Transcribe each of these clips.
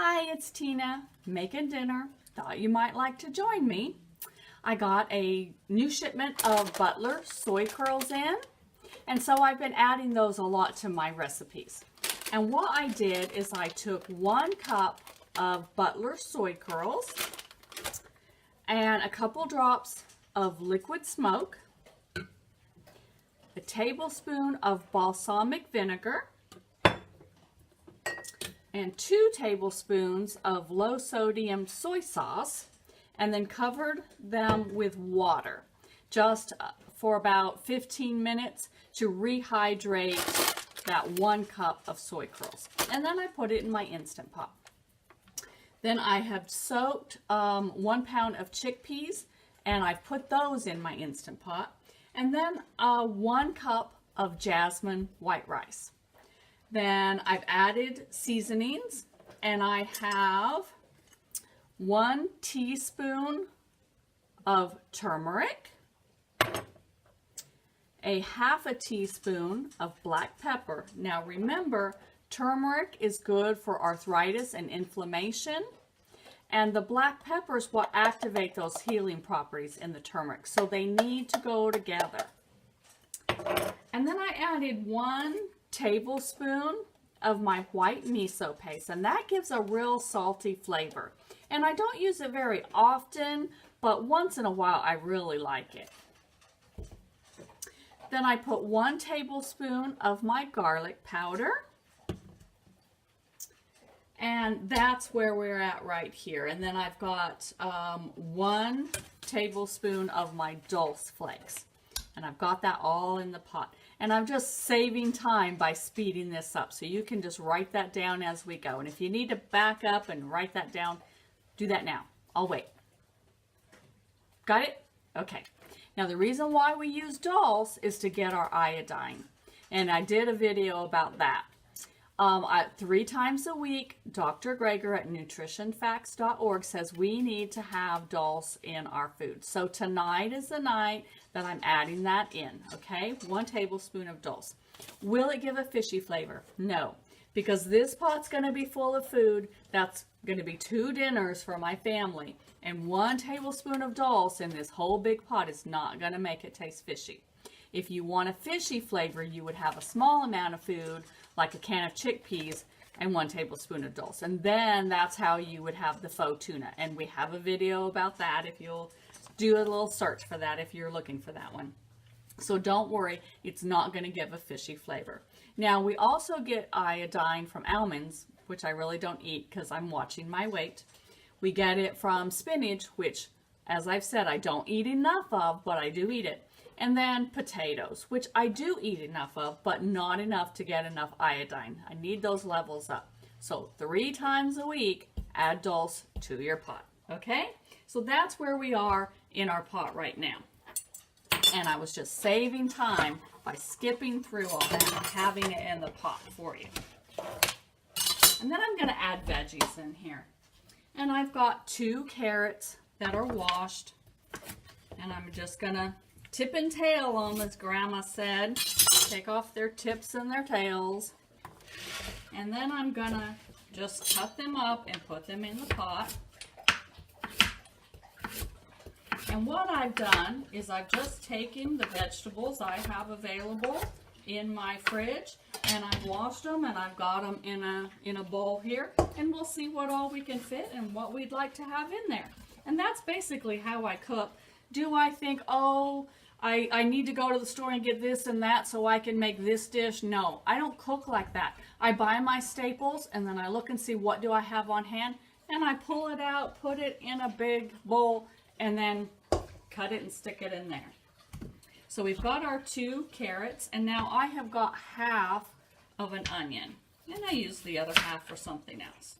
Hi, it's Tina, making dinner. Thought you might like to join me. I got a new shipment of Butler soy curls in, and so I've been adding those a lot to my recipes. And what I did is I took 1 cup of Butler soy curls and a couple drops of liquid smoke, a tablespoon of balsamic vinegar, and 2 tablespoons of low sodium soy sauce, and then covered them with water just for about 15 minutes to rehydrate that 1 cup of soy curls. And then I put it in my Instant Pot. Then I have soaked 1 pound of chickpeas, and I've put those in my Instant Pot. And then 1 cup of jasmine white rice. Then I've added seasonings, and I have 1 teaspoon of turmeric, a half a teaspoon of black pepper. Now remember, turmeric is good for arthritis and inflammation, and the black pepper is what activate those healing properties in the turmeric, so they need to go together. And then I added 1 tablespoon of my white miso paste, and that gives a real salty flavor. And I don't use it very often, but once in a while I really like it. Then I put 1 tablespoon of my garlic powder, and that's where we're at right here. And then I've got 1 tablespoon of my dulse flakes, and I've got that all in the pot. And I'm just saving time by speeding this up, so you can just write that down as we go. And if you need to back up and write that down, do that now. I'll wait. Got it? Okay. Now the reason why we use dulse is to get our iodine. And I did a video about that. 3 times a week, Dr. Greger at nutritionfacts.org says we need to have dulse in our food. So tonight is the night that I'm adding that in, okay? 1 tablespoon of dulse. Will it give a fishy flavor? No, because this pot's going to be full of food. That's going to be 2 dinners for my family. And 1 tablespoon of dulse in this whole big pot is not going to make it taste fishy. If you want a fishy flavor, you would have a small amount of food, like a can of chickpeas, and 1 tablespoon of dulse. And then that's how you would have the faux tuna. And we have a video about that if you'll do a little search for that if you're looking for that one. So don't worry, it's not going to give a fishy flavor. Now we also get iodine from almonds, which I really don't eat because I'm watching my weight. We get it from spinach, which, as I've said, I don't eat enough of, but I do eat it. And then potatoes, which I do eat enough of, but not enough to get enough iodine. I need those levels up. So 3 times a week, add dulse to your pot, okay? So that's where we are in our pot right now. And I was just saving time by skipping through all that and having it in the pot for you. And then I'm going to add veggies in here. And I've got 2 carrots that are washed, and I'm just going to tip and tail them, as Grandma said. Take off their tips and their tails. And then I'm gonna just cut them up and put them in the pot. And what I've done is I've just taken the vegetables I have available in my fridge, and I've washed them, and I've got them in a bowl here, and we'll see what all we can fit and what we'd like to have in there. And that's basically how I cook. Do I think, oh, I need to go to the store and get this and that so I can make this dish? No, I don't cook like that. I buy my staples, and then I look and see what do I have on hand, and I pull it out, put it in a big bowl, and then cut it and stick it in there. So we've got our 2 carrots, and now I have got half of an onion, and I use the other half for something else.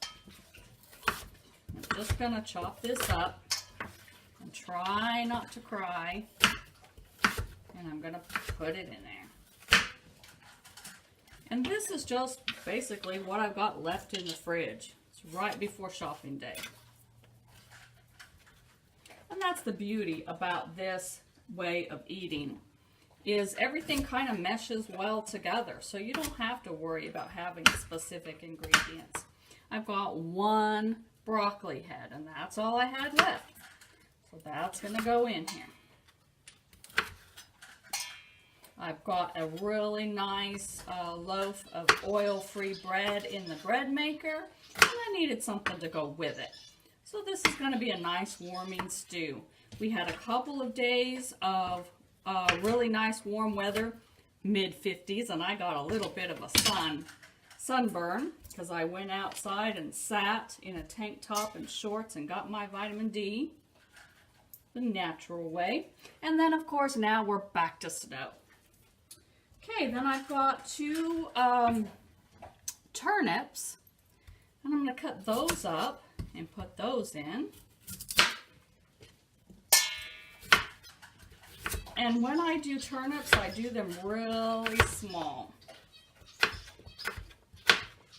I'm just going to chop this up and try not to cry. And I'm going to put it in there. And this is just basically what I've got left in the fridge. It's right before shopping day. And that's the beauty about this way of eating, is everything kind of meshes well together. So you don't have to worry about having specific ingredients. I've got one broccoli head, and that's all I had left. So that's going to go in here. I've got a really nice loaf of oil-free bread in the bread maker, and I needed something to go with it. So this is going to be a nice warming stew. We had a couple of days of really nice warm weather, mid-50s, and I got a little bit of a sunburn because I went outside and sat in a tank top and shorts and got my vitamin D the natural way. And then, of course, now we're back to snow. Okay, then I've got two turnips, and I'm going to cut those up and put those in. And when I do turnips, I do them really small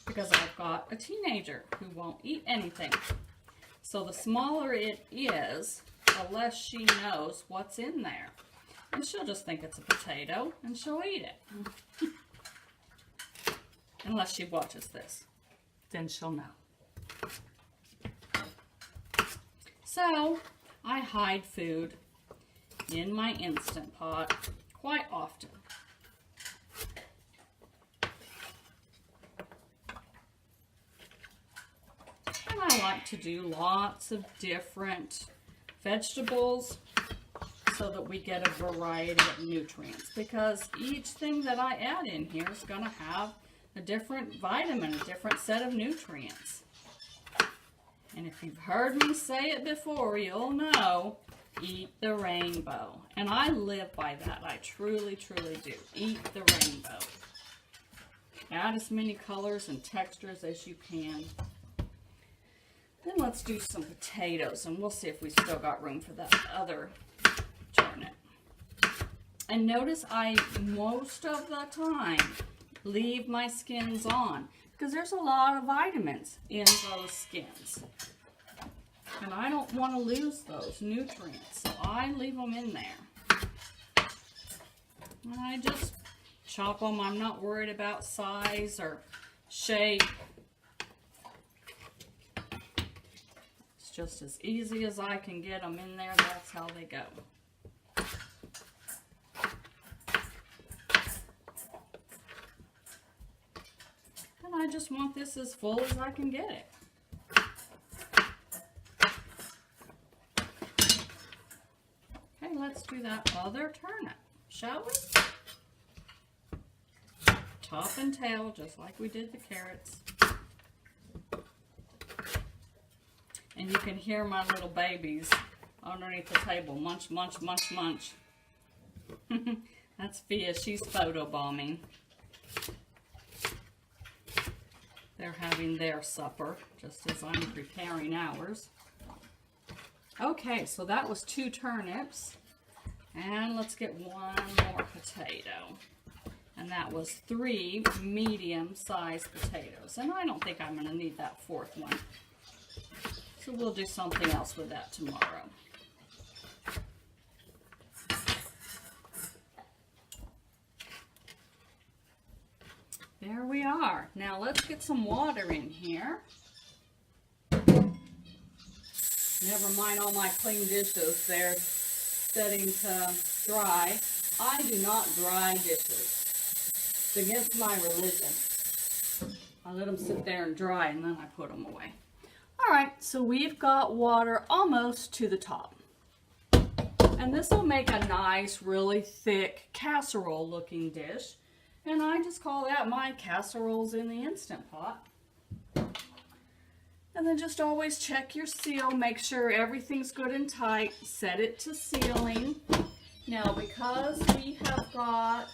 because I've got a teenager who won't eat anything. So the smaller it is, the less she knows what's in there. And she'll just think it's a potato and she'll eat it. Unless she watches this, then she'll know. So I hide food in my Instant Pot quite often. And I like to do lots of different vegetables so that we get a variety of nutrients, because each thing that I add in here is going to have a different vitamin, a different set of nutrients. And if you've heard me say it before, you'll know, eat the rainbow. And I live by that. I truly, truly do. Eat the rainbow. Add as many colors and textures as you can. Then let's do some potatoes, and we'll see if we still got room for that other turnip. And notice I, most of the time, leave my skins on because there's a lot of vitamins in those skins. And I don't want to lose those nutrients, so I leave them in there. And I just chop them. I'm not worried about size or shape. It's just as easy as I can get them in there. That's how they go. And I just want this as full as I can get it. Let's do that other turnip, shall we? Top and tail, just like we did the carrots. And you can hear my little babies underneath the table, munch, munch, munch, munch. That's Fia, she's photobombing. They're having their supper, just as I'm preparing ours. Okay, so that was 2 turnips. And let's get one more potato. And that was 3 medium-sized potatoes. And I don't think I'm going to need that 4th one. So we'll do something else with that tomorrow. There we are. Now let's get some water in here. Never mind all my clean dishes. They're setting to dry. I do not dry dishes. It's against my religion. I let them sit there and dry and then I put them away. Alright, so we've got water almost to the top. And this will make a nice, really thick casserole looking dish. And I just call that my casseroles in the Instant Pot. And then just always check your seal, make sure everything's good and tight, set it to sealing. Now because we have got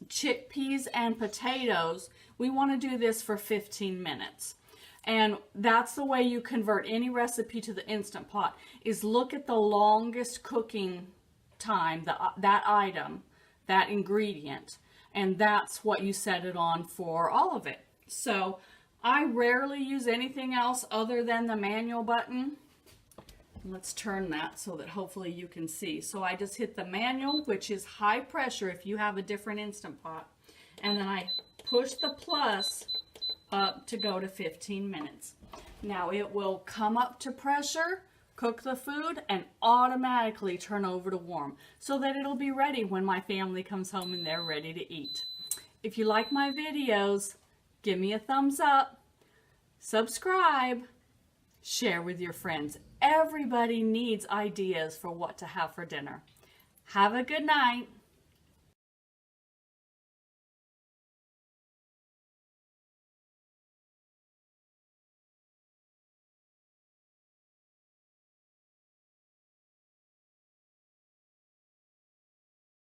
chickpeas and potatoes, we want to do this for 15 minutes. And that's the way you convert any recipe to the Instant Pot, is look at the longest cooking time, that item, that ingredient, and that's what you set it on for all of it. So I rarely use anything else other than the manual button. Let's turn that so that hopefully you can see. So I just hit the manual, which is high pressure if you have a different Instant Pot. And then I push the plus to go to 15 minutes. Now it will come up to pressure, cook the food, and automatically turn over to warm so that it'll be ready when my family comes home and they're ready to eat. If you like my videos, give me a thumbs up, subscribe, share with your friends. Everybody needs ideas for what to have for dinner. Have a good night.